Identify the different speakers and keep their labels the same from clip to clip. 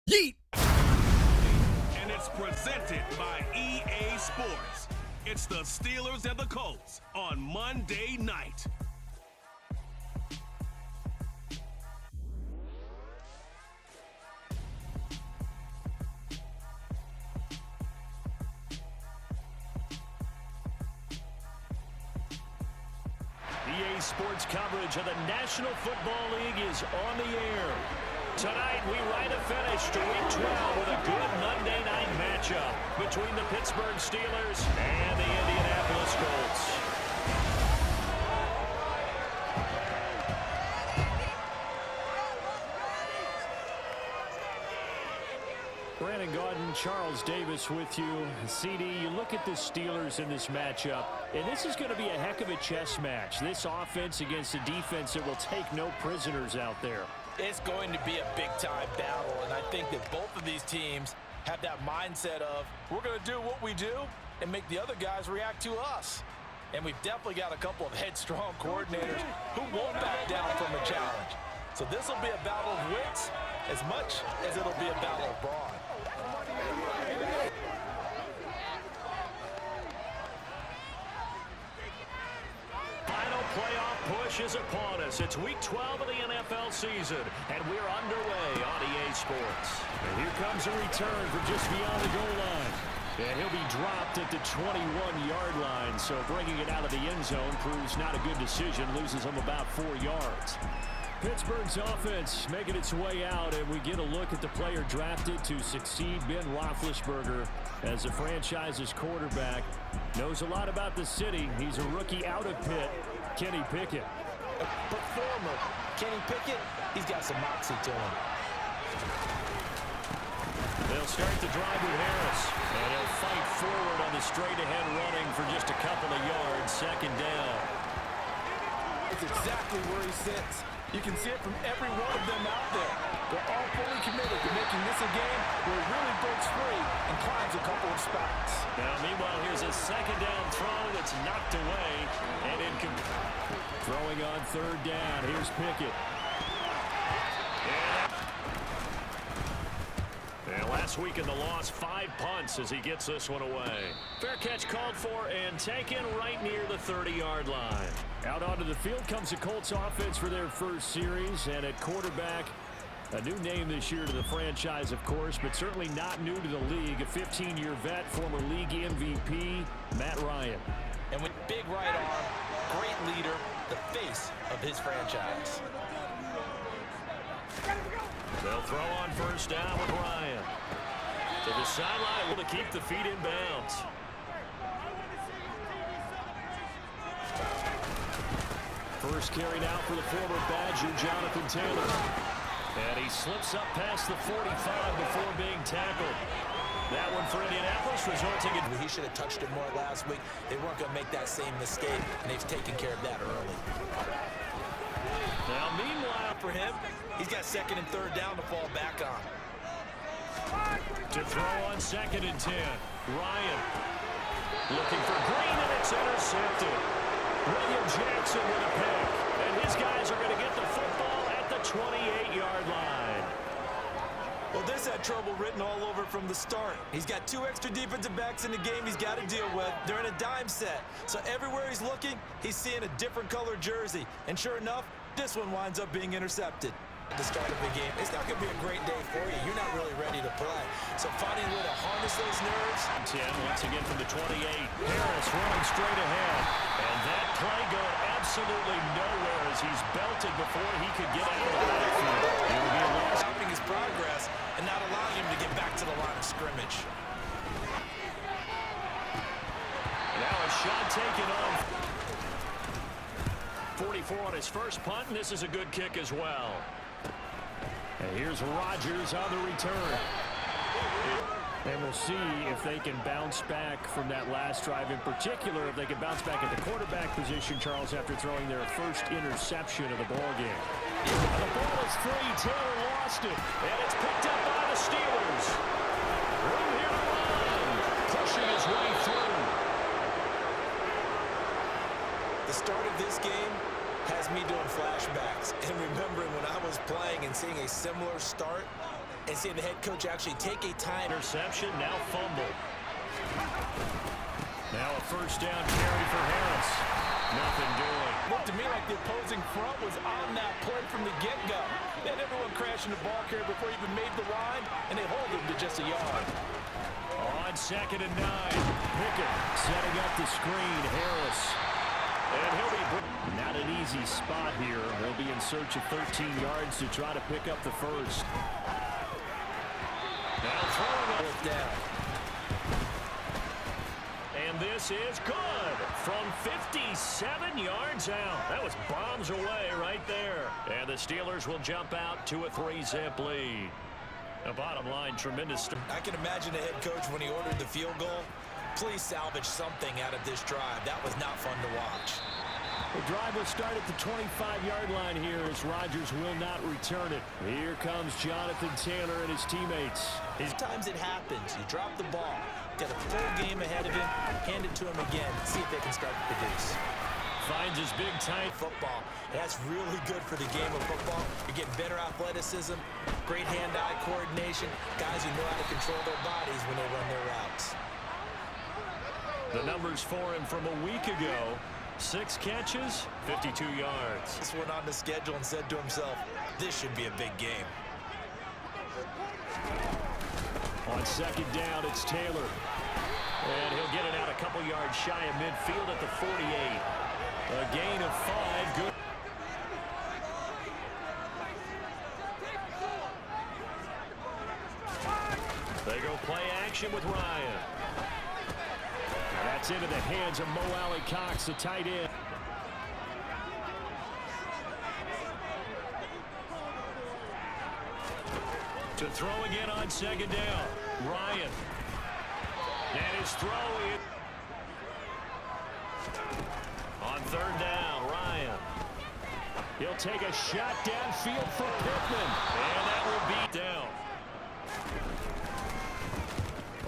Speaker 1: Yeet!
Speaker 2: And it's presented by EA Sports. It's the Steelers and the Colts on Monday night.
Speaker 3: EA Sports coverage of the National Football League is on the air. Tonight, we ride a finish to Week 12 with a good Monday night matchup between the Pittsburgh Steelers and the Indianapolis Colts. Brandon Gaudin, Charles Davis with you. CD, you look at the Steelers in this matchup, and this is going to be a heck of a chess match. This offense against a defense that will take no prisoners out there.
Speaker 4: It's going to be a big-time battle, and I think that both of these teams have that mindset of, we're going to do what we do and make the other guys react to us. And we've definitely got a couple of headstrong coordinators who won't back down from a challenge. So this will be a battle of wits as much as it'll be a battle of brawn.
Speaker 3: Final playoff push is upon us. It's Week 12 of the NFL season, and we're underway on EA Sports. And here comes a return from just beyond the goal line. And he'll be dropped at the 21-yard line, so bringing it out of the end zone proves not a good decision, loses him about 4 yards. Pittsburgh's offense making its way out, and we get a look at the player drafted to succeed Ben Roethlisberger as the franchise's quarterback. Knows a lot about the city. He's a rookie out of Pitt, Kenny Pickett.
Speaker 4: A performer, Kenny Pickett, he's got some moxie to him.
Speaker 3: They'll start the drive with Harris, and he'll fight forward on the straight-ahead running for just a couple of yards, second down.
Speaker 4: It's exactly where he sits. You can see it from every one of them out there. They're all fully committed to making this a game where it really breaks free and climbs a couple of spots.
Speaker 3: Now, meanwhile, here's a second down throw that's knocked away and incomplete. Throwing on third down. Here's Pickett. And last week in the loss, 5 punts as he gets this one away. Fair catch called for and taken right near the 30-yard line. Out onto the field comes the Colts offense for their first series, and at quarterback, a new name this year to the franchise, of course, but certainly not new to the league. A 15-year vet, former league MVP, Matt Ryan.
Speaker 4: And with big right arm, great leader, the face of his franchise.
Speaker 3: They'll throw on first down with Ryan. To the sideline to keep the feet in bounds. First carried out for the former Badger, Jonathan Taylor. And he slips up past the 45 before being tackled. That one for Indianapolis resulting in...
Speaker 4: He should have touched it more last week. They weren't going to make that same mistake, and they've taken care of that early.
Speaker 3: Now, meanwhile,
Speaker 4: for him, he's got second and third down to fall back on.
Speaker 3: To throw on second and 10. Ryan looking for Green, and it's intercepted. William Jackson with a pick. And his guys are going to get the football at the 28-yard line.
Speaker 4: Well, this had trouble written all over from the start. He's got 2 extra defensive backs in the game he's got to deal with. They're in a dime set. So everywhere he's looking, he's seeing a different color jersey. And sure enough, this one winds up being intercepted. At the start of the game, it's not going to be a great day for you. You're not really ready to play. So finding a way to harness those nerves.
Speaker 3: 10, once again from the 28. Harris running straight ahead. And that play going absolutely nowhere as he's belted before he could get out of the backfield. It will be a loss.
Speaker 4: Stopping his progress and not allowing him to get back to the line of scrimmage.
Speaker 3: Now a shot taken off. 44 on his first punt, and this is a good kick as well. And here's Rodgers on the return. And we'll see if they can bounce back from that last drive. In particular, if they can bounce back at the quarterback position, Charles, after throwing their first interception of the ballgame. The ball is free. Taylor lost it. And it's picked up by the Steelers. Room here to run. Pushing his way through.
Speaker 4: The start of this game has me doing flashbacks and remembering when I was playing and seeing a similar start. and seeing the head coach actually take a time.
Speaker 3: Interception, now fumble. Now a first down carry for Harris. Nothing doing.
Speaker 4: Looked to me like the opposing front was on that play from the get-go. They had everyone crashing the ball carrier before he even made the line, and they hold him to just a yard.
Speaker 3: On 2nd and 9, Pickett setting up the screen. Harris. And he'll be not an easy spot here. He'll be in search of 13 yards to try to pick up the first. Now throwing it down. And this is good from 57 yards out. That was bombs away right there. And the Steelers will jump out to a 3-zip lead. The bottom line, tremendous.
Speaker 4: I can imagine the head coach when he ordered the field goal. Please salvage something out of this drive. That was not fun to watch.
Speaker 3: The drive will start at the 25-yard line here as Rodgers will not return it. Here comes Jonathan Taylor and his teammates.
Speaker 4: Sometimes it happens. You drop the ball, got a full game ahead of him, hand it to him again, see if they can start to produce.
Speaker 3: Finds his big tight
Speaker 4: football. That's really good for the game of football. You're getting better athleticism, great hand-eye coordination, guys who know how to control their bodies when they run their routes.
Speaker 3: The numbers for him from a week ago. 6 catches, 52 yards.
Speaker 4: This went on the schedule and said to himself, this should be a big game.
Speaker 3: On 2nd down, it's Taylor. And he'll get it out a couple yards shy of midfield at the 48. A gain of 5. Good. They go play action with Ryan. That's into the hands of Mo Alley-Cox, the tight end. To throw again on 2nd down. Ryan. And his throw in. On 3rd down, Ryan. He'll take a shot downfield for Pittman. And that will be down.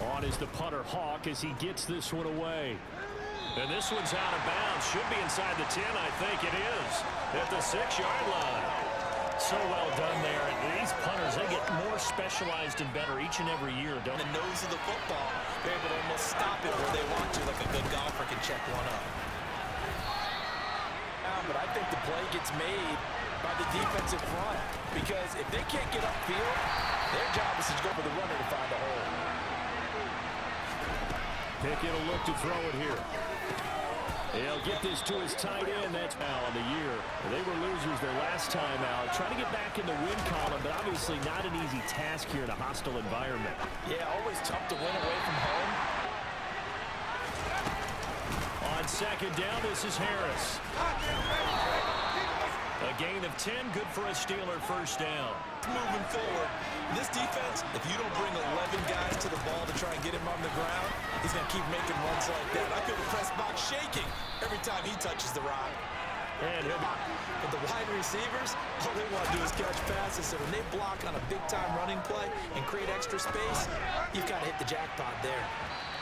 Speaker 3: On is the punter Hawk as he gets this one away. And this one's out of bounds. Should be inside the 10, I think it is. At the 6-yard line. So well done there. And these punters, they get more specialized and better each and every year, don't they?
Speaker 4: The nose of the football, they're able to almost stop it where they want to, like a good golfer can check one up. But I think the play gets made by the defensive front, because if they can't get upfield, their job is to go for the runner to find a hole.
Speaker 3: Pickett will look to throw it here. He'll get this to his tight end. That's now on the year. They were losers their last time out. Trying to get back in the win column, but obviously not an easy task here in a hostile environment.
Speaker 4: Yeah, always tough to win away from home.
Speaker 3: On 2nd down, this is Harris. A gain of 10, good for a Steeler first down.
Speaker 4: Moving forward, this defense, if you don't bring 11 guys to the ball to try and get him on the ground, he's going to keep making runs like that. I feel the press box shaking every time he touches the rock.
Speaker 3: And
Speaker 4: but the wide receivers, all they want to do is catch passes. So when they block on a big-time running play and create extra space, you've got to hit the jackpot there.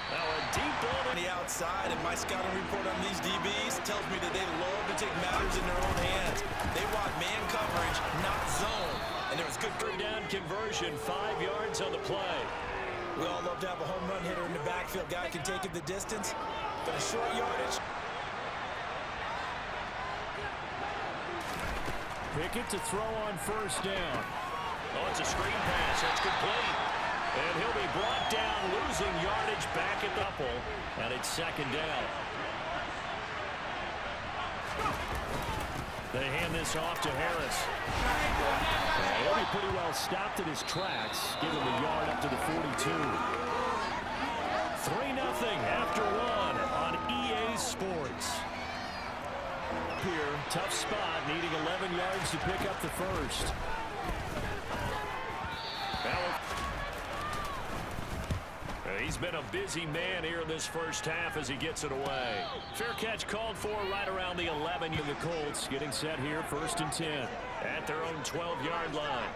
Speaker 3: Now a deep ball
Speaker 4: on the outside, and my scouting report on these DBs tells me that they love to take matters in their own hands. They want man coverage, not zone. And there was good third
Speaker 3: down conversion, 5 yards on the play.
Speaker 4: We all love to have a home run hitter in the backfield. Guy can take it the distance, but a short yardage.
Speaker 3: Pickett to throw on 1st down. Oh, it's a screen pass. That's complete. And he'll be brought down, losing yardage back at the apple. And it's 2nd down. They hand this off to Harris. He'll be pretty well stopped in his tracks, giving the yard up to the 42. 3-0 after 1 on EA Sports. Here, tough spot, needing 11 yards to pick up the first. He's been a busy man here in this first half as he gets it away. Fair catch called for right around the 11. The Colts getting set here, 1st and 10 at their own 12-yard line.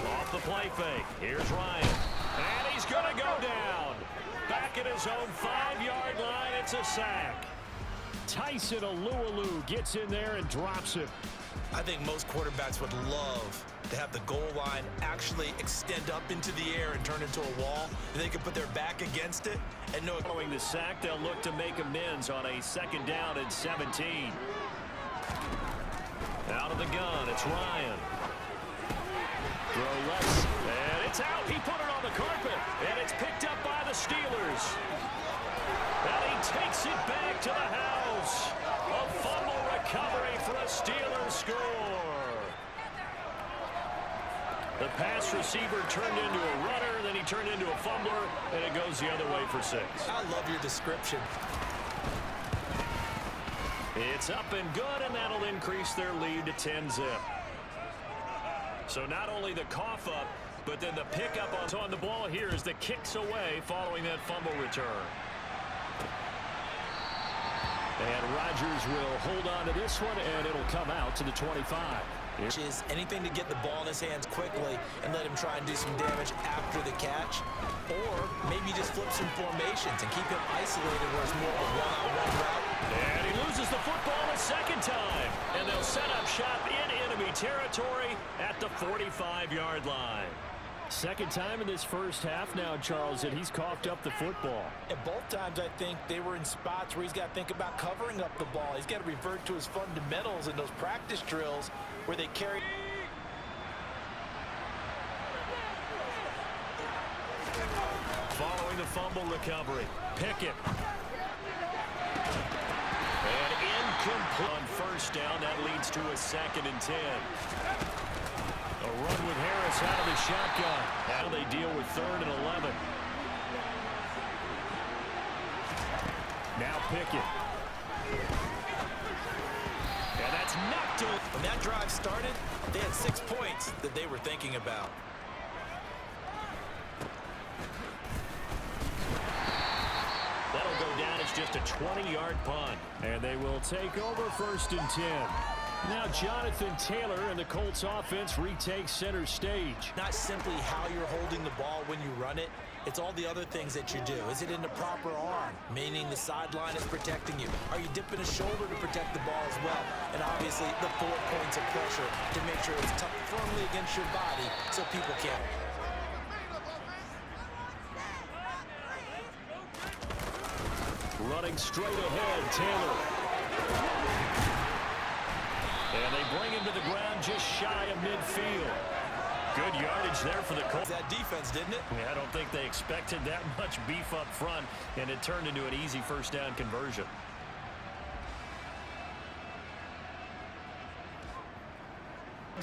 Speaker 3: Off the play fake. Here's Ryan. And he's going to go down. Back at his own 5-yard line. It's a sack. Tyson Alualu gets in there and drops him.
Speaker 4: I think most quarterbacks would love to have the goal line actually extend up into the air and turn into a wall, and they can put their back against it and know.
Speaker 3: Following the sack, they'll look to make amends on a 2nd down and 17. Out of the gun, it's Ryan. Throw left, and it's out. He put it on the carpet, and it's picked up by the Steelers. And he takes it back to the house. A fumble recovery for a Steelers score. The pass receiver turned into a runner, then he turned into a fumbler, and it goes the other way for 6.
Speaker 4: I love your description.
Speaker 3: It's up and good, and that'll increase their lead to 10-zip. So not only the cough up, but then the pickup on the ball here as the kicks away following that fumble return. And Rodgers will hold on to this one, and it'll come out to the 25.
Speaker 4: Which is anything to get the ball in his hands quickly and let him try and do some damage after the catch. Or maybe just flip some formations and keep him isolated where it's more of a one-on-one route.
Speaker 3: And he loses the football a 2nd time. And they'll set up shop in enemy territory at the 45-yard line. 2nd time in this first half now, Charles, that he's coughed up the football.
Speaker 4: And both times, I think, they were in spots where he's got to think about covering up the ball. He's got to revert to his fundamentals in those practice drills where they carry.
Speaker 3: Following the fumble recovery, Pickett. And incomplete on 1st down. That leads to a 2nd and 10. A run with Harris out of the shotgun. How do they deal with 3rd and 11? Now Pickett. And that's knocked in.
Speaker 4: When that drive started, they had 6 points that they were thinking about.
Speaker 3: That'll go down as just a 20-yard punt. And they will take over 1st and 10. Now Jonathan Taylor and the Colts offense retakes center stage.
Speaker 4: Not simply how you're holding the ball when you run it, it's all the other things that you do. Is it in the proper arm, meaning the sideline is protecting you? Are you dipping a shoulder to protect the ball as well? And obviously the 4 points of pressure to make sure it's tucked firmly against your body so people can't.
Speaker 3: Running straight ahead, Taylor. And they bring him to the ground just shy of midfield. Good yardage there for the Colts.
Speaker 4: That defense, didn't it?
Speaker 3: Yeah, I don't think they expected that much beef up front, and it turned into an easy 1st down conversion.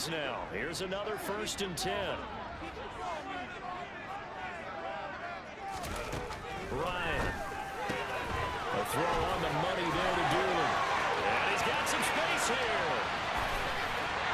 Speaker 3: Now, here's another 1st and 10. Ryan. A throw on the money there to Doolin. And he's got some space here.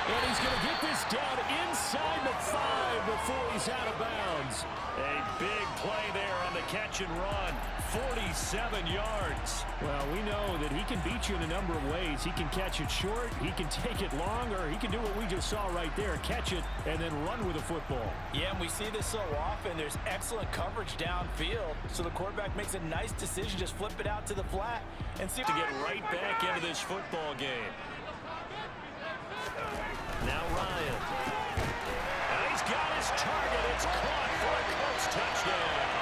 Speaker 3: And he's going to get this down inside the 5 before he's out of bounds. A big play there on the catch and run. 47 yards. Well, we know that he can beat you in a number of ways. He can catch it short, he can take it long, or he can do what we just saw right there, catch it and then run with the football.
Speaker 4: Yeah, and we see this so often. There's excellent coverage downfield, so the quarterback makes a nice decision, just flip it out to the flat and see
Speaker 3: to get right back into this football game. Now Ryan. And he's got his target. It's caught for a Colts touchdown.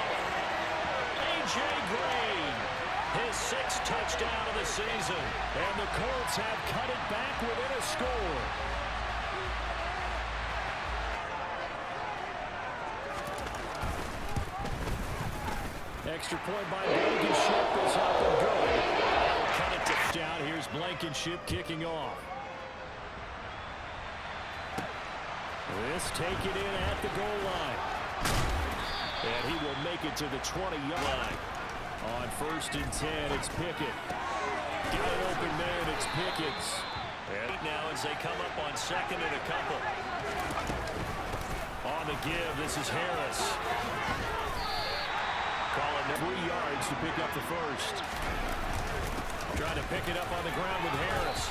Speaker 3: A.J. Green, his 6th touchdown of the season. And the Colts have cut it back within a score. Extra point by Blankenship is up and good. Cut it to down. Here's Blankenship kicking off. This take it in at the goal line. And he will make it to the 20-yard line. On 1st and 10, it's Pickett. Got an open man, it's Pickett. And now as they come up on 2nd and a couple. On the give, this is Harris. Calling 3 yards to pick up the 1st. Trying to pick it up on the ground with Harris.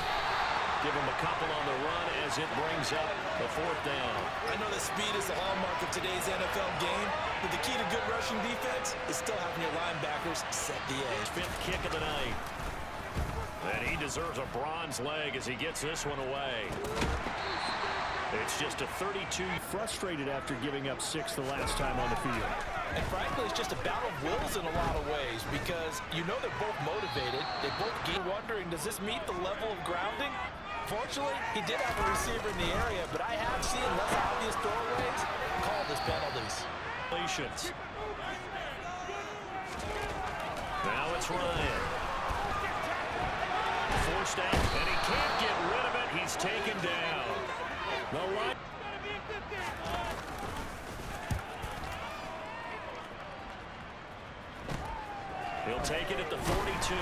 Speaker 3: Give him a couple on the run as it brings up the 4th down.
Speaker 4: I know that speed is the hallmark of today's NFL game, but the key to good rushing defense is still having your linebackers set the edge.
Speaker 3: 5th kick of the night. And he deserves a bronze leg as he gets this one away. It's just a 32.
Speaker 1: Frustrated after giving up 6 the last time on the field.
Speaker 4: And frankly, it's just a battle of wills in a lot of ways because you know they're both motivated. They both get wondering, does this meet the level of grounding? Fortunately, he did have a receiver in the area, but I have seen less obvious throwaways called as penalties.
Speaker 3: Now it's Ryan. Forced out, and he can't get rid of it. He's taken down. The line. He'll take it at the 42.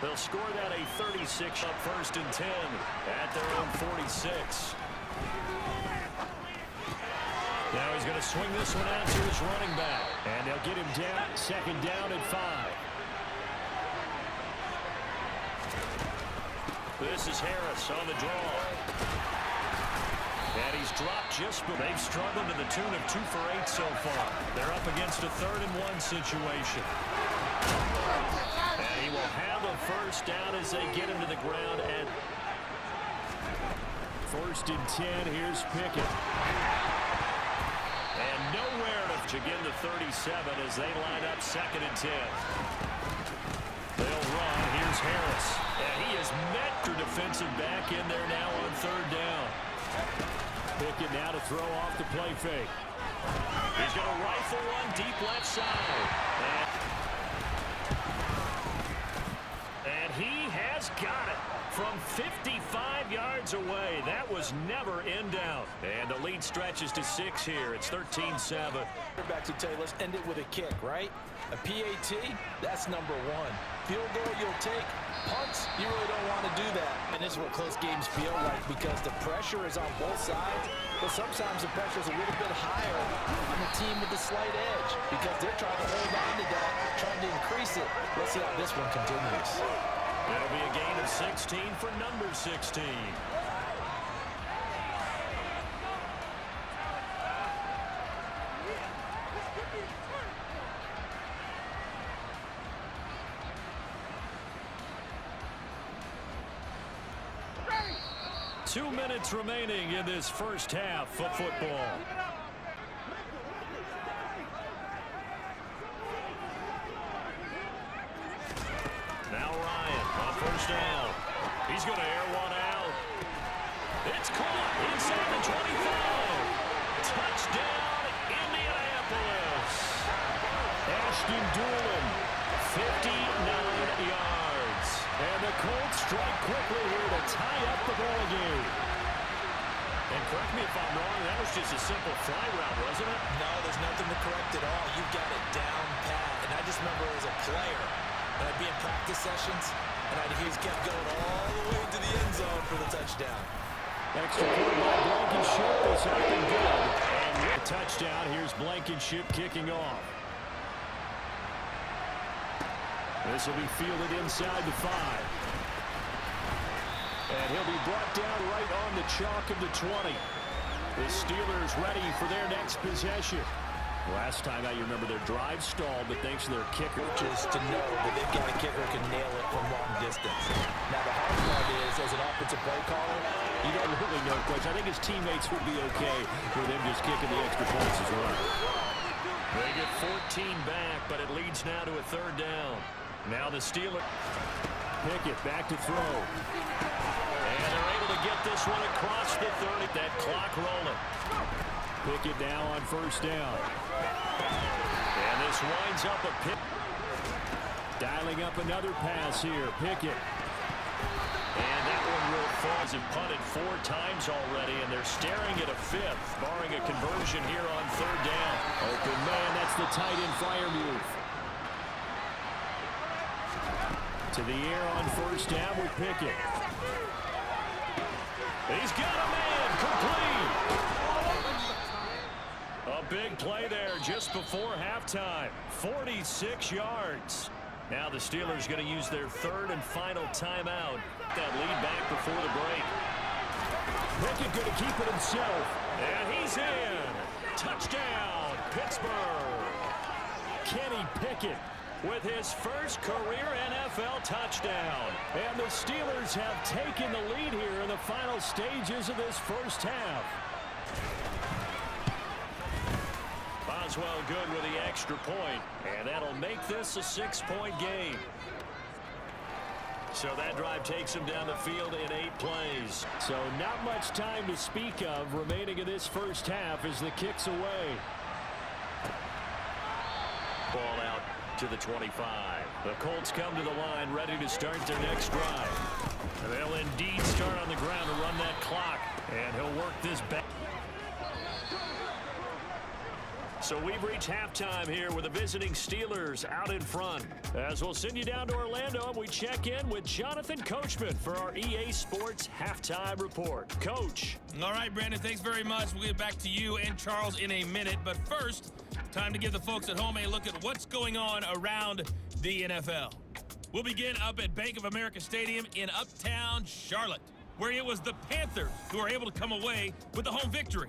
Speaker 3: They'll score that a 36 up 1st and 10 at their own 46. Now he's going to swing this one out to his running back.
Speaker 1: And they'll get him down. 2nd down and 5.
Speaker 3: This is Harris on the draw. And he's dropped just, but they've struggled to the tune of 2 for 8 so far. They're up against a 3rd and 1 situation. And he will have a 1st down as they get him to the ground. And
Speaker 1: 1st and 10, here's Pickett.
Speaker 3: And nowhere to begin the 37 as they line up 2nd and 10. They'll run. Here's Harris. And he has met their defensive back in there now on 3rd down.
Speaker 1: Pickett now to throw off the play fake.
Speaker 3: He's going to rifle one deep left side. And he has got it from 55 yards away. That was never in doubt. And the lead stretches to 6 here. It's 13-7.
Speaker 4: Back to tell you, let's end it with a kick, right? A PAT, that's number 1. Field goal you'll take. Punts, you really don't want to do that. And this is what close games feel like because the pressure is on both sides, but sometimes the pressure is a little bit higher on the team with the slight edge because they're trying to hold on to that, trying to increase it. Let's see how this one continues.
Speaker 3: It'll be a gain of 16 for number 16. Two minutes remaining in this first half of football. Now Ryan on 1st down. He's going to air one out. It's caught inside the 25. Touchdown, Indianapolis.
Speaker 1: Ashton Doolin,
Speaker 3: 59 yards.
Speaker 1: And the Colts strike quickly here to tie up the ball game.
Speaker 3: And correct me if I'm wrong, that was just a simple fly route, wasn't it?
Speaker 4: No, there's nothing to correct at all. You've got it down pat. And I just remember as a player, when I'd be in practice sessions, and I'd hear he's kept going all the way to the end zone for the touchdown.
Speaker 1: Extra point by Blankenship is up and good. And with a touchdown, here's Blankenship kicking off. This will be fielded inside the 5. And he'll be brought down right on the chalk of the 20. The Steelers ready for their next possession. Last time you remember their drive stalled, but thanks to their kicker.
Speaker 4: Just to know that they've got a kicker who can nail it from long distance. Now the hard part is, as an offensive play caller,
Speaker 1: you don't really know, Coach. I think his teammates would be okay with him just kicking the extra points as well.
Speaker 3: They get 14 back, but it leads now to a 3rd down. Now the Steelers.
Speaker 1: Pickett back to throw.
Speaker 3: And they're able to get this one across the 30. That clock rolling.
Speaker 1: Pickett now on 1st down.
Speaker 3: And this winds up a pick.
Speaker 1: Dialing up another pass here. Pickett.
Speaker 3: And that one will fall. Has punted 4 times already, and they're staring at a 5th, barring a conversion here on 3rd down.
Speaker 1: Open man, that's the tight end flyer move. To the air on 1st down with Pickett.
Speaker 3: He's got a man, complete. A big play there just before halftime. 46 yards. Now the Steelers going to use their 3rd and final timeout. That lead back before the break.
Speaker 1: Pickett going to keep it himself.
Speaker 3: And he's in. Touchdown, Pittsburgh.
Speaker 1: Kenny Pickett
Speaker 3: with his first career NFL touchdown.
Speaker 1: And the Steelers have taken the lead here in the final stages of this first half.
Speaker 3: Boswell good with the extra point, and that'll make this a 6-point game. So that drive takes him down the field in 8 plays.
Speaker 1: So not much time to speak of remaining in this first half as the kick's away.
Speaker 3: Ball out to the 25. The Colts come to the line ready to start their next drive. And they'll indeed start on the ground to run that clock. And he'll work this back. So we've reached halftime here with the visiting Steelers out in front. As we'll send you down to Orlando, and we check in with Jonathan Coachman for our EA Sports Halftime Report. Coach.
Speaker 5: All right, Brandon, thanks very much. We'll get back to you and Charles in a minute. But first, time to give the folks at home a look at what's going on around the NFL. We'll begin up at Bank of America Stadium in Uptown Charlotte, where it was the Panthers who were able to come away with the home victory.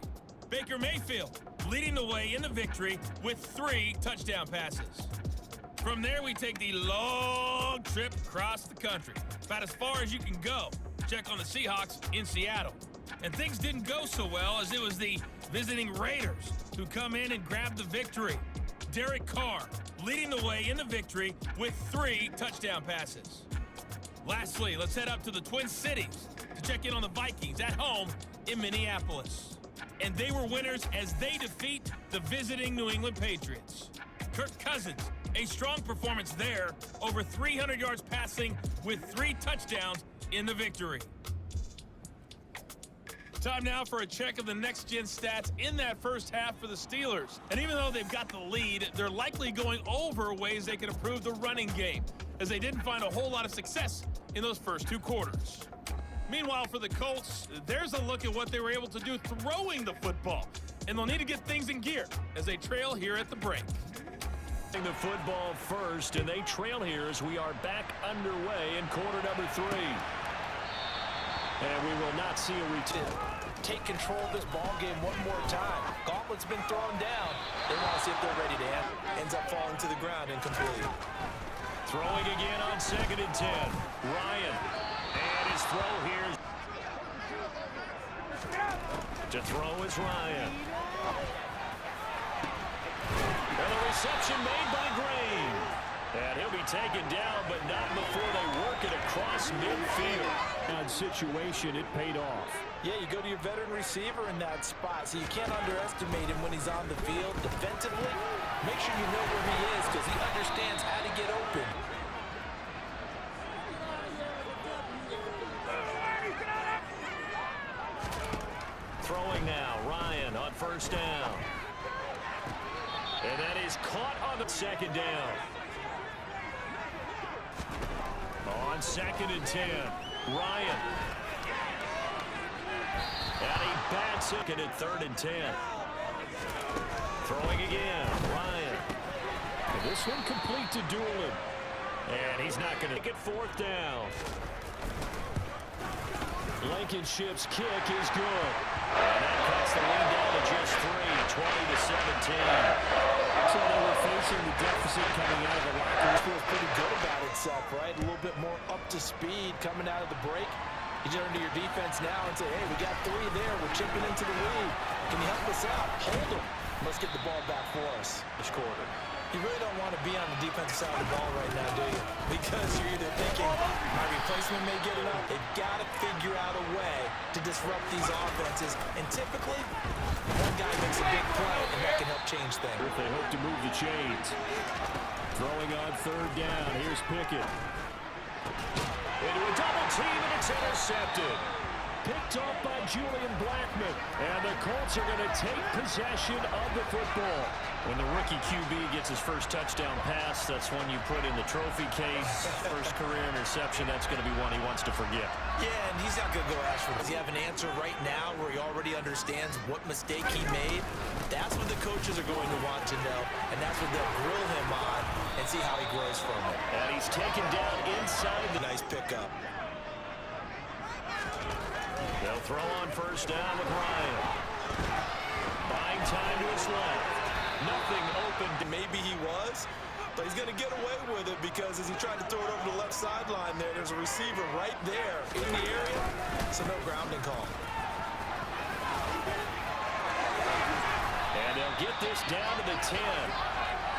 Speaker 5: Baker Mayfield leading the way in the victory with 3 touchdown passes. From there, we take the long trip across the country, about as far as you can go. Check on the Seahawks in Seattle. And things didn't go so well, as it was the visiting Raiders who come in and grab the victory. Derek Carr leading the way in the victory with 3 touchdown passes. Lastly, let's head up to the Twin Cities to check in on the Vikings at home in Minneapolis. And they were winners as they defeat the visiting New England Patriots. Kirk Cousins, a strong performance there, over 300 yards passing with 3 touchdowns in the victory. Time now for a check of the next-gen stats in that first half for the Steelers. And even though they've got the lead, they're likely going over ways they can improve the running game, as they didn't find a whole lot of success in those first 2 quarters. Meanwhile, for the Colts, there's a look at what they were able to do throwing the football. And they'll need to get things in gear as they trail here at the break.
Speaker 1: The football first, and they trail here as we are back underway in quarter number 3. And we will not see a return.
Speaker 4: Take control of this ball game one more time. Gauntlet's been thrown down. They want to see if they're ready to handle. Ends up falling to the ground incomplete.
Speaker 1: Throwing again on 2nd and 10. Ryan. And his throw here. To throw is Ryan. And the reception made by Green. And he'll be taken down, but not before they work it across midfield. Situation, it paid off.
Speaker 4: Yeah, you go to your veteran receiver in that spot, so you can't underestimate him when he's on the field defensively. Make sure you know where he is, because he understands how to get open.
Speaker 3: Throwing now, Ryan on 1st down. And that is caught on the 2nd down. On 2nd and 10, Ryan. And he bats it at 3rd and 10. Throwing again, Ryan.
Speaker 1: And this one complete to Doolin.
Speaker 3: And he's not going to get 4th down.
Speaker 1: Blankenship's kick is good.
Speaker 3: And that cuts the lead down to just 3, 20-17.
Speaker 1: So they were facing the deficit coming out of the locker.
Speaker 4: It feels pretty good about itself, right? A little bit more up to speed coming out of the break. You turn to your defense now and say, hey, we got 3 there. We're chipping into the lead. Can you help us out? Hold them. Let's get the ball back for us this quarter. You really don't want to be on the defensive side of the ball right now, do you? Because you're either thinking, my replacement may get it up. They've got to figure out a way to disrupt these offenses. And typically, one guy makes a big play, and that can help change things.
Speaker 1: If they hope to move the chains. Throwing on 3rd down. Here's Pickett.
Speaker 3: Into a double team, and it's intercepted.
Speaker 1: Picked off by Julian Blackman. And the Colts are going to take possession of the football.
Speaker 3: When the rookie QB gets his first touchdown pass, that's one you put in the trophy case. First career interception, that's going to be one he wants to forget.
Speaker 4: Yeah, and he's not going to go ask for it. Does he have an answer right now where he already understands what mistake he made? That's what the coaches are going to want to know, and that's what they'll grill him on and see how he grows from it.
Speaker 3: And he's taken down inside the...
Speaker 4: Nice pickup.
Speaker 3: They'll throw on 1st down with Ryan. Buying time to his left. Nothing open.
Speaker 4: Maybe he was, But he's going to get away with it because as he tried to throw it over the left sideline there's a receiver right there in the area, so no grounding call.
Speaker 1: And they'll get this down to the 10.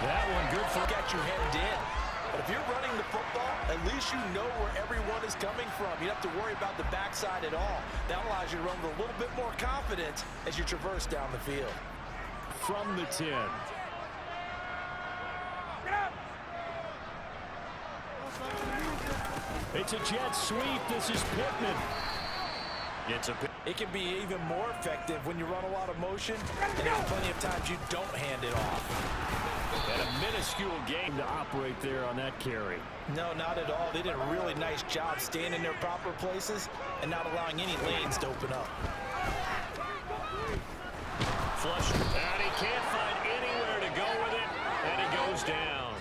Speaker 1: That one good for...
Speaker 4: Got your head in. But if you're running the football, at least you know where everyone is coming from. You don't have to worry about the backside at all. That allows you to run with a little bit more confidence as you traverse down the field.
Speaker 1: From the 10. It's a jet sweep. This is Pittman.
Speaker 4: It can be even more effective when you run a lot of motion, and there's plenty of times you don't hand it off.
Speaker 1: And a minuscule game to operate there on that carry.
Speaker 4: No, not at all. They did a really nice job staying in their proper places and not allowing any lanes to open up.
Speaker 1: Flush. And he can't find anywhere to go with it, and he goes down.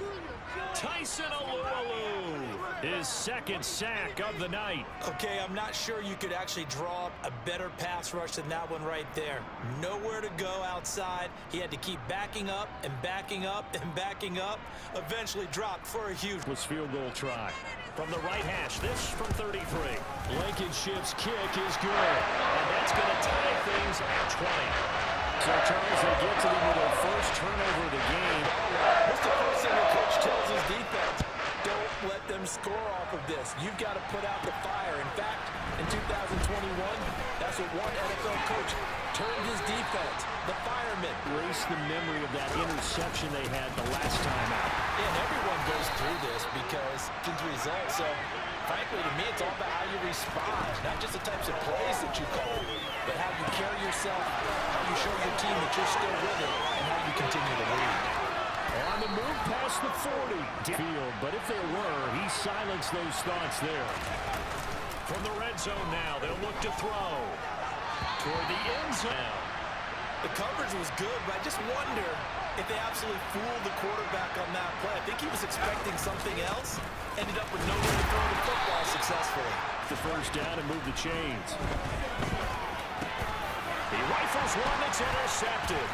Speaker 1: Tyson Alualu, his second sack of the night.
Speaker 4: Okay, I'm not sure you could actually draw up a better pass rush than that one right there. Nowhere to go outside. He had to keep backing up and backing up and backing up. Eventually dropped for a huge
Speaker 1: Field goal try. From the right hash, this from 33. Blankenship's kick is good. And that's going to tie things at 20. So, Charles, they get to them with their first turnover of the game.
Speaker 4: What's the first thing the coach tells his defense? Don't let them score off of this. You've got to put out the fire. In fact, in 2021, that's what one NFL coach turned his defense, the firemen.
Speaker 1: Erase the memory of that interception they had the last time out.
Speaker 4: Yeah, and everyone goes through this because it's results. So, frankly, to me, it's all about how you respond, not just the types of plays that you call, but how you carry yourself, how you show your team that you're still with it, and how you continue to lead.
Speaker 1: On the move past the 40. Field, but if there were, he silenced those thoughts there. From the red zone now, they'll look to throw toward the end zone.
Speaker 4: The coverage was good, but I just wonder if they absolutely fooled the quarterback on that play. I think he was expecting something else. Ended up with nowhere to throw the football successfully.
Speaker 1: The first down and move the chains. He rifles one that's intercepted.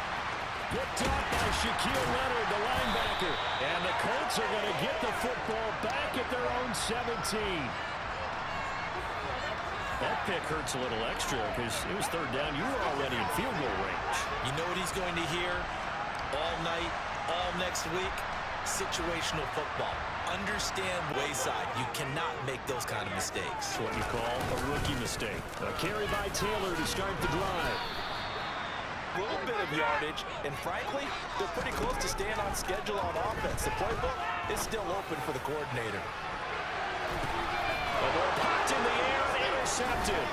Speaker 1: Picked up by Shaquille Leonard, the linebacker. And the Colts are going to get the football back at their own 17. That pick hurts a little extra because it was third down. You were already in field goal range.
Speaker 4: You know what he's going to hear all night, all next week? Situational football. Understand wayside. You cannot make those kind of mistakes.
Speaker 1: That's what you call a rookie mistake. A carry by Taylor to start the drive.
Speaker 4: A little bit of yardage, and frankly, they're pretty close to staying on schedule on offense. The playbook is still open for the coordinator.
Speaker 1: The ball popped in the air, intercepted.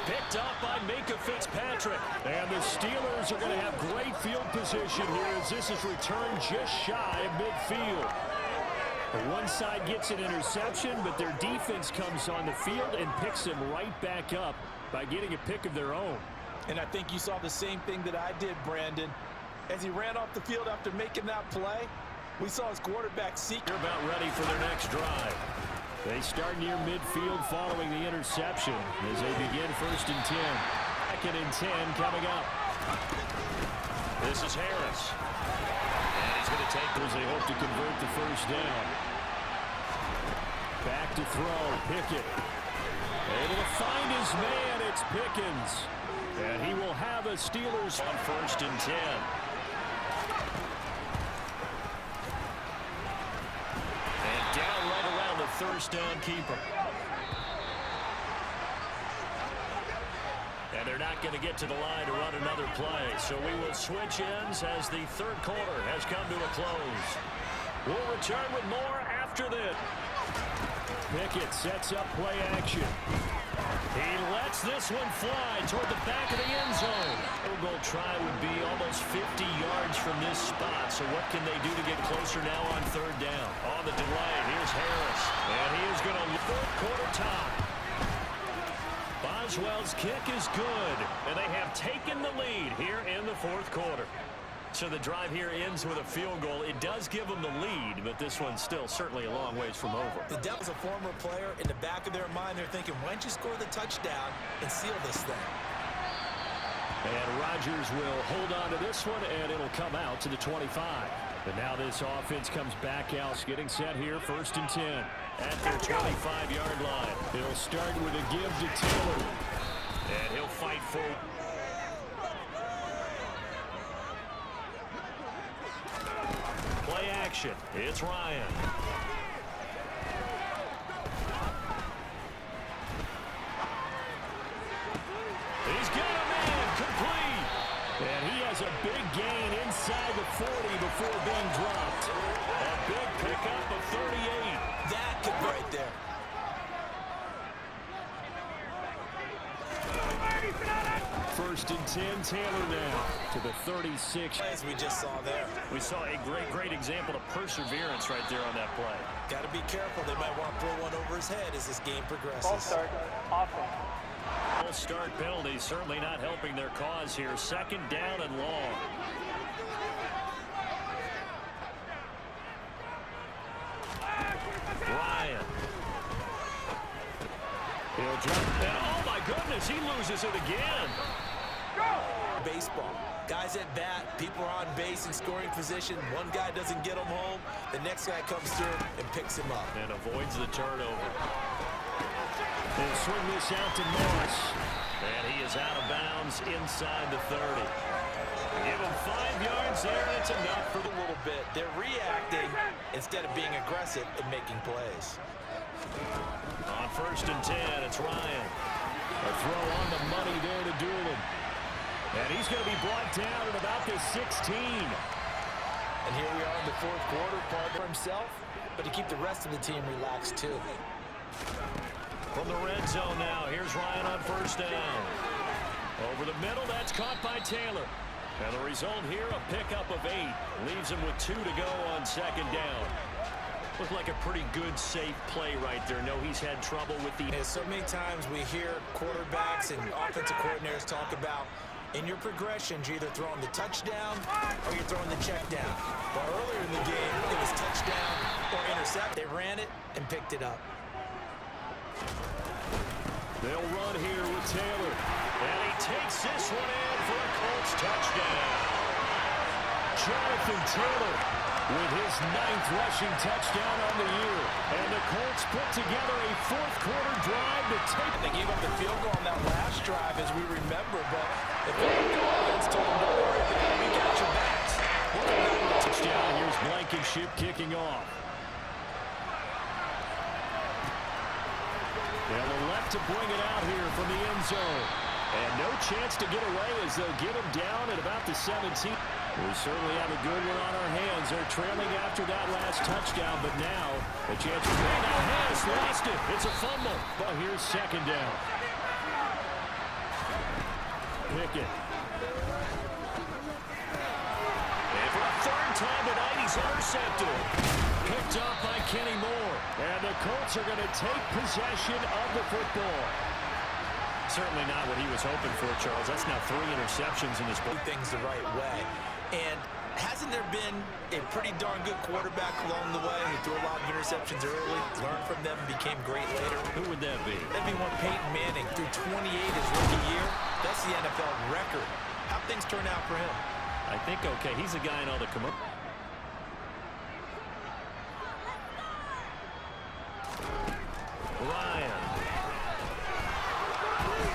Speaker 1: Picked up by Minka Fitzpatrick. And the Steelers are going to have great field position here as this is returned just shy of midfield. One side gets an interception, but their defense comes on the field and picks them right back up by getting a pick of their own.
Speaker 4: And I think you saw the same thing that I did, Brandon. As he ran off the field after making that play, we saw his quarterback seek.
Speaker 1: They're about ready for their next drive. They start near midfield following the interception as they begin 1st and 10. 2nd and 10 coming up. This is Harris. And he's going to take those. They hope to convert the first down. Back to throw. Pickett. Able to find his man. It's Pickens. And he will have a Steelers on 1st and 10. And down right around the first down keeper. And they're not going to get to the line to run another play. So we will switch ends as the third quarter has come to a close. We'll return with more after this. Pickett sets up play action. He lets this one fly toward the back of the end zone. Field goal try would be almost 50 yards from this spot. So what can they do to get closer now on 3rd down? On the delay, here's Harris. And he is going to fourth quarter top. Boswell's kick is good. And they have taken the lead here in the 4th quarter. So the drive here ends with a field goal. It does give them the lead, but this one's still certainly a long ways from over.
Speaker 4: The Devils, a former player, in the back of their mind, they're thinking, why don't you score the touchdown and seal this thing?
Speaker 1: And Rodgers will hold on to this one, and it'll come out to the 25. And now this offense comes back out, getting set here, 1st and 10. At their 25-yard line. He'll start with a give to Taylor. And he'll fight for it. Play action. It's Ryan. He's got a man complete. And he has a big gain inside the 40 before being dropped. A big pickup of 38.
Speaker 4: That could be right there.
Speaker 1: First and 10, Taylor now to the 36.
Speaker 4: As we just saw there.
Speaker 3: We saw a great example of perseverance right there on that play.
Speaker 4: Got to be careful. They might want to throw one over his head as this game progresses.
Speaker 6: Ball start. Awesome.
Speaker 3: Full start penalty certainly not helping their cause here. 2nd down and long. Ryan. He'll jump. And oh my goodness, he loses it again.
Speaker 4: Baseball. Guys at bat, people are on base in scoring position. One guy doesn't get him home. The next guy comes through and picks him up.
Speaker 3: And avoids the turnover.
Speaker 1: They'll swing this out to Morris.
Speaker 3: And he is out of bounds inside the 30. Give him 5 yards there, and it's enough for
Speaker 4: A little bit. They're reacting instead of being aggressive and making plays.
Speaker 3: on 1st and 10. It's Ryan.
Speaker 1: A throw on the money there to Doolin. And he's going to be brought down at about the 16.
Speaker 4: And here we are in the 4th quarter, part for himself, but to keep the rest of the team relaxed too.
Speaker 3: From the red zone now, here's Ryan on 1st down. Over the middle, that's caught by Taylor. And the result here, a pickup of 8. Leaves him with 2 to go on 2nd down. Looked like a pretty good, safe play right there. No, he's had trouble with the...
Speaker 4: So many times we hear quarterbacks and offensive coordinators talk about in your progressions, you're either throwing the touchdown or you're throwing the check down. But earlier in the game, it was touchdown or intercept. They ran it and picked it up.
Speaker 1: They'll run here with Taylor.
Speaker 3: And he takes this one in for a Colts touchdown.
Speaker 1: Jonathan Taylor with his 9th rushing touchdown on the year. And the Colts put together a 4th quarter drive to take.
Speaker 4: They gave up the field goal on that last drive, as we remember, but if the offense told them, don't worry, we got your backs.
Speaker 1: Touchdown. Here's Blankenship kicking off. They'll elect to bring it out here from the end zone. And no chance to get away as they'll get him down at about the 17. We certainly have a good one on our hands. They're trailing after that last touchdown, but now a chance to bring it out. Has lost it. It's a fumble. But here's 2nd down. Pickett.
Speaker 3: And for a 3rd time tonight, he's intercepted.
Speaker 1: Picked up by Kenny Moore. And the Colts are going to take possession of the football.
Speaker 3: Certainly not what he was hoping for, Charles. That's now 3 interceptions in this ball.
Speaker 4: Do things the right way. And hasn't there been a pretty darn good quarterback along the way who threw a lot of interceptions early, learned from them, and became great later?
Speaker 3: Who would that be?
Speaker 4: That'd be one Peyton Manning. Threw 28 his rookie year. That's the NFL record. How'd things turn out for him?
Speaker 3: I think okay. He's a guy in all the commercials. Ryan.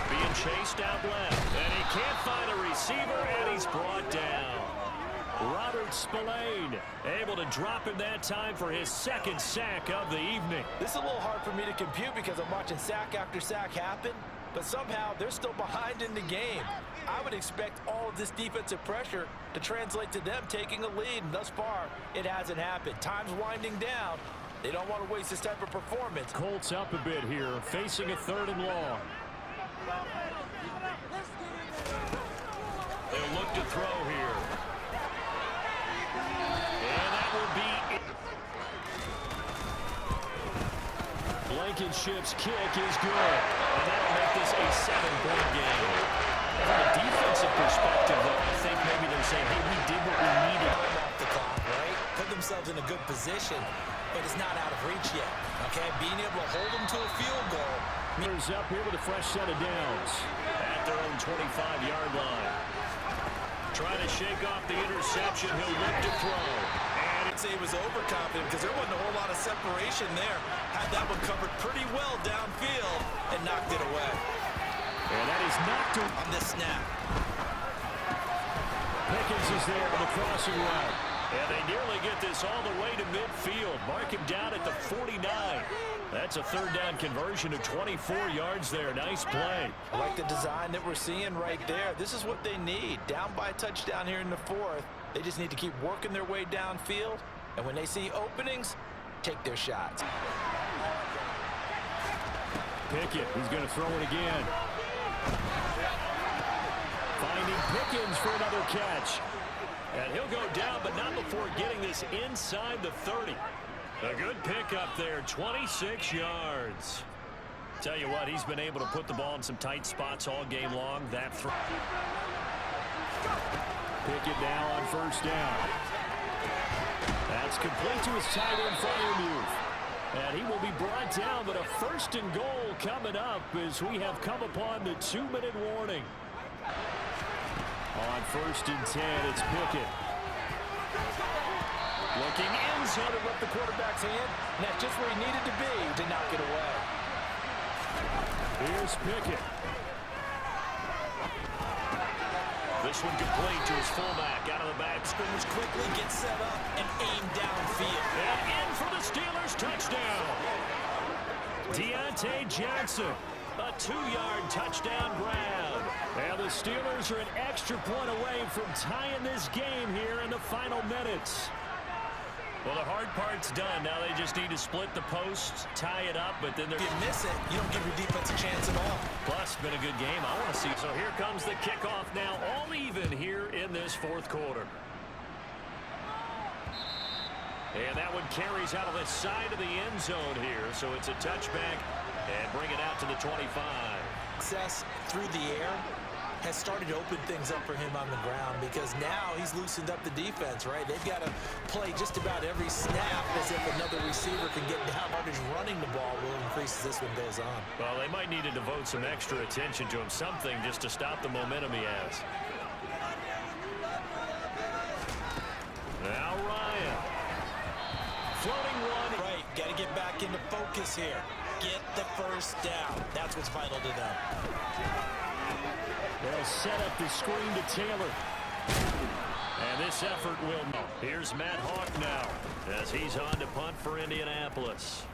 Speaker 3: Being chased out left. And he can't find a receiver, and he's brought down.
Speaker 1: Robert Spillane able to drop him that time for his 2nd sack of the evening.
Speaker 4: This is a little hard for me to compute because I'm watching sack after sack happen, but somehow they're still behind in the game. I would expect all of this defensive pressure to translate to them taking a lead, and thus far, it hasn't happened. Time's winding down. They don't want to waste this type of performance.
Speaker 1: Colts up a bit here, facing a 3rd and long.
Speaker 3: They'll look to throw here. And that will be it.
Speaker 1: Blankenship's kick is good.
Speaker 3: And that'll make this a 7-point game. From a defensive perspective, though, I think maybe they're saying, hey, we did what we needed.
Speaker 4: Off the clock, right? Put themselves in a good position, but it's not out of reach yet. Okay, being able to hold them to a field goal.
Speaker 1: Here's up here with a fresh set of downs.
Speaker 3: At their own 25-yard line. Trying to shake off the interception. He'll look to throw.
Speaker 4: I'd say he was overconfident because there wasn't a whole lot of separation there. Had that one covered pretty well downfield and knocked it away.
Speaker 3: And that is knocked
Speaker 4: on this snap.
Speaker 3: Pickens is there on the crossing route.
Speaker 1: And they nearly get this all the way to midfield. Mark him down at the 49. That's a third down conversion of 24 yards there. Nice play.
Speaker 4: I like the design that we're seeing right there. This is what they need. Down by a touchdown here in the fourth. They just need to keep working their way downfield. And when they see openings, take their shots.
Speaker 3: Pickett, he's going to throw it again. Finding Pickens for another catch.
Speaker 1: And he'll go down, but not before getting this inside the 30. A good pickup there, 26 yards. Tell you what, he's been able to put the ball in some tight spots all game long. That throw.
Speaker 3: Pickett now on first down. That's complete to his tight end Freiermuth. And he will be brought down, but a first and goal coming up as we have come upon the 2-minute warning. On first and 10, it's Pickett.
Speaker 4: Looking in zone to rip the quarterback's hand, and that's just where he needed to be to knock it away.
Speaker 3: Here's Pickett.
Speaker 1: This one complete to his fullback out of the back.
Speaker 4: Scrimmage quickly gets set up and aimed downfield.
Speaker 1: And in for the Steelers touchdown. Deontay Johnson, a 2-yard touchdown grab.
Speaker 3: And the Steelers are an extra point away from tying this game here in the final minutes.
Speaker 1: Well, the hard part's done. Now they just need to split the posts, tie it up, but then
Speaker 4: if you miss it, you don't give your defense a chance at all.
Speaker 1: Plus, been a good game. I want to see. So here comes the kickoff now, all even here in this fourth quarter. And that one carries out of the side of the end zone here, so it's a touchback and bring it out to the 25.
Speaker 4: Success through the air has started to open things up for him on the ground because now he's loosened up the defense, right? They've got to play just about every snap as if another receiver can get down. Hardest running the ball will increase as this one goes on.
Speaker 1: Well, they might need to devote some extra attention to him, something just to stop the momentum he has. Now Ryan. Floating one.
Speaker 4: Right, got to get back into focus here. Get the first down. That's what's vital to them.
Speaker 3: They'll set up the screen to Taylor.
Speaker 1: And this effort will know. Here's Matt Hawk now as he's on to punt for Indianapolis.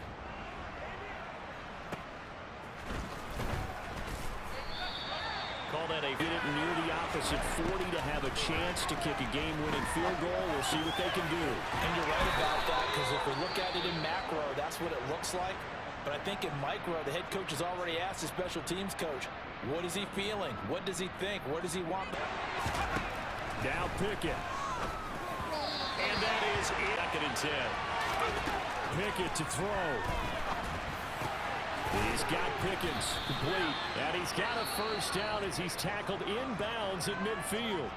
Speaker 1: Call that a bit
Speaker 3: near the opposite 40 to have a chance to kick a game-winning field goal. We'll see what they can do.
Speaker 4: And you're right about that because if we look at it in macro, that's what it looks like. But I think in micro, the head coach has already asked the special teams coach, what is he feeling? What does he think? Where does he want?
Speaker 3: Now Pickett.
Speaker 1: And that is it. 2nd and 10.
Speaker 3: Pickett to throw. He's got Pickens complete. And he's got a first down as he's tackled inbounds at midfield.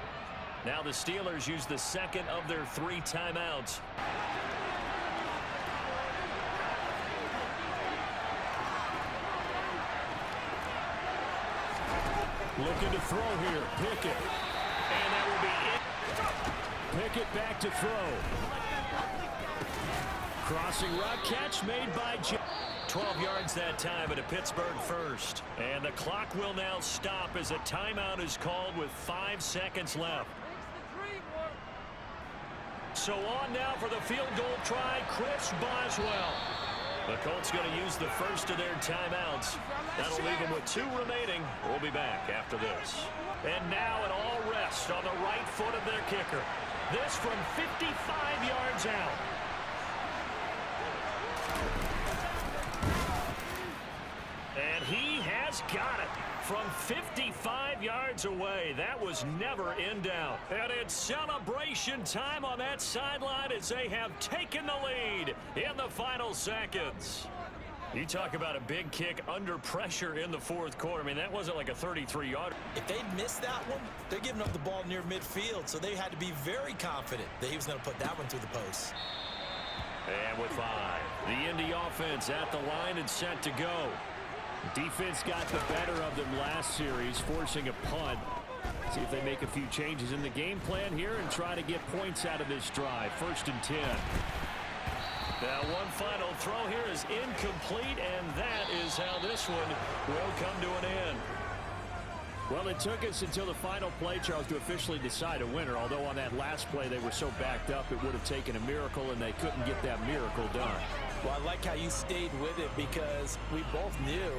Speaker 1: Now the Steelers use the second of their 3 timeouts.
Speaker 3: Looking to throw here, Pickett.
Speaker 1: And that will be it.
Speaker 3: Pickett back to throw. Crossing route catch made by
Speaker 1: 12 yards that time at a Pittsburgh first. And the clock will now stop as a timeout is called with 5 seconds left. So on now for the field goal try, Chris Boswell. The Colts going to use the first of their timeouts. That'll leave them with 2 remaining. We'll be back after this. And now it all rests on the right foot of their kicker. This from 55 yards out. And he has got it from 55 yards away. That was never in doubt. And it's celebration time on that sideline as they have taken the lead in the final seconds. You talk about a big kick under pressure in the fourth quarter. I mean, that wasn't like a 33-yard.
Speaker 4: If they'd missed that one, they're giving up the ball near midfield, so they had to be very confident that he was going to put that one through the post.
Speaker 1: And with 5, the Indy offense at the line and set to go.
Speaker 3: Defense got the better of them last series, forcing a punt.
Speaker 1: See if they make a few changes in the game plan here and try to get points out of this drive. 1st and 10. Now one final throw here is incomplete, and that is how this one will come to an end. Well, it took us until the final play, Charles, to officially decide a winner. Although on that last play they were so backed up, it would have taken a miracle, and they couldn't get that miracle done.
Speaker 4: Well, I like how you stayed with it because we both knew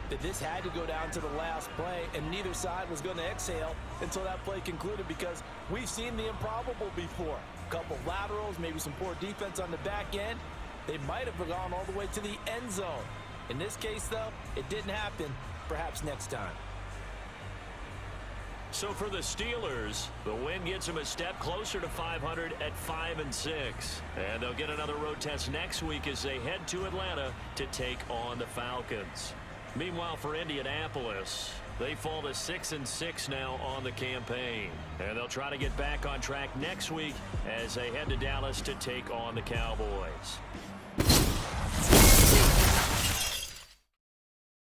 Speaker 4: that this had to go down to the last play, and neither side was going to exhale until that play concluded because we've seen the improbable before. A couple laterals, maybe some poor defense on the back end. They might have gone all the way to the end zone. In this case, though, it didn't happen. Perhaps next time.
Speaker 1: So for the Steelers, the win gets them a step closer to 500 at 5-6. And they'll get another road test next week as they head to Atlanta to take on the Falcons. Meanwhile, for Indianapolis, they fall to 6-6 now on the campaign. And they'll try to get back on track next week as they head to Dallas to take on the Cowboys.